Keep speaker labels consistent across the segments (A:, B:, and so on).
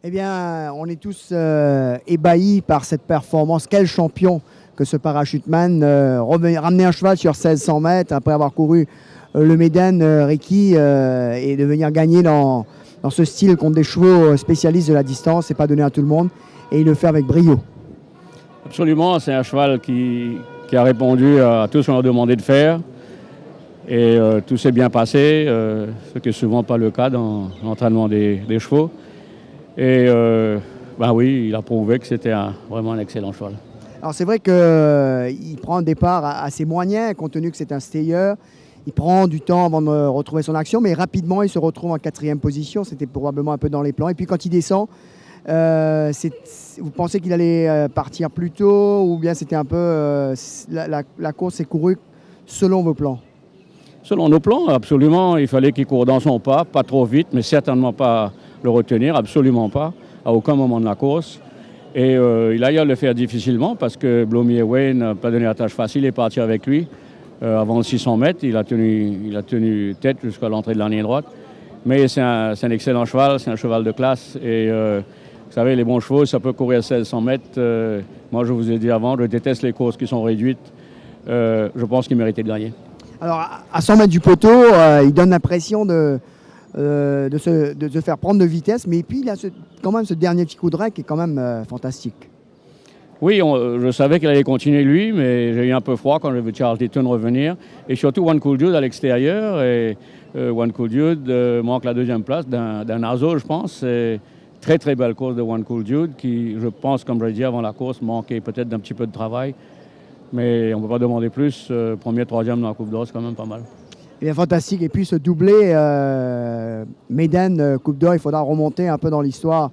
A: Eh bien, on est tous ébahis par cette performance. Quel champion que ce parachuteman. Ramener un cheval sur 1600 mètres après avoir couru le Méden, Ricky, et de venir gagner dans ce style contre des chevaux spécialistes de la distance, c'est pas donné à tout le monde. Et il le fait avec brio.
B: Absolument, c'est un cheval qui a répondu à tout ce qu'on a demandé de faire. Et tout s'est bien passé, ce qui n'est souvent pas le cas dans l'entraînement des chevaux. Et ben oui, il a prouvé que c'était vraiment un excellent cheval.
A: Alors c'est vrai qu'il prend un départ assez moyen, compte tenu que c'est un stayer. Il prend du temps avant de retrouver son action, mais rapidement il se retrouve en 4e position. C'était probablement un peu dans les plans. Et puis quand il descend, vous pensez qu'il allait partir plus tôt, ou bien c'était un peu la course s'est courue selon vos plans?
B: Selon nos plans, absolument, il fallait qu'il court dans son pas trop vite, mais certainement pas le retenir, absolument pas, à aucun moment de la course. Et il a eu à le faire difficilement parce que Blomier Wayne n'a pas donné la tâche facile, il est parti avec lui avant le 600 mètres. Il a tenu tête jusqu'à l'entrée de la ligne droite. Mais c'est un excellent cheval, c'est un cheval de classe. Et vous savez, les bons chevaux, ça peut courir à 1600 mètres. Moi, je vous ai dit avant, je déteste les courses qui sont réduites. Je pense qu'il méritait de gagner.
A: Alors, à 100 mètres du poteau, il donne l'impression de se faire prendre de vitesse, mais puis il a quand même ce dernier petit coup de rein qui est quand même fantastique.
B: Oui, je savais qu'il allait continuer lui, mais j'ai eu un peu froid quand j'ai vu Charles Ditton revenir. Et surtout One Cool Dude à l'extérieur. Et One Cool Dude manque la 2e place d'un Arzo, je pense. C'est très très belle course de One Cool Dude qui, je pense, comme je l'ai dit avant la course, manquait peut-être d'un petit peu de travail. Mais on ne peut pas demander plus. Premier, 3e dans la Coupe d'Or, c'est quand même pas mal.
A: Il est fantastique. Et puis ce doublé Méden, Coupe d'Or, il faudra remonter un peu dans l'histoire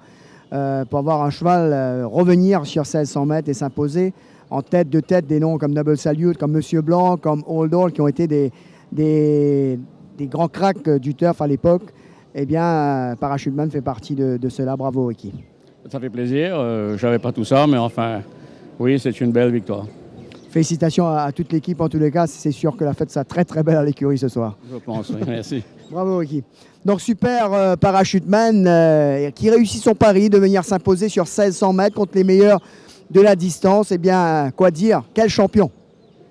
A: pour avoir un cheval revenir sur 1600 mètres et s'imposer en tête de tête des noms comme Double Salute, comme Monsieur Blanc, comme Old All, qui ont été des grands cracks du turf à l'époque. Eh bien, Parachuteman fait partie de cela. Bravo, Ricky.
B: Ça fait plaisir. Je n'avais pas tout ça, mais enfin, oui, c'est une belle victoire.
A: Félicitations à toute l'équipe. En tous les cas, c'est sûr que la fête sera très très belle à l'écurie ce soir.
B: Je pense, oui. Merci.
A: Bravo, Ricky. Donc, super parachuteman qui réussit son pari de venir s'imposer sur 1600 mètres contre les meilleurs de la distance. Eh bien, quoi dire? Quel champion!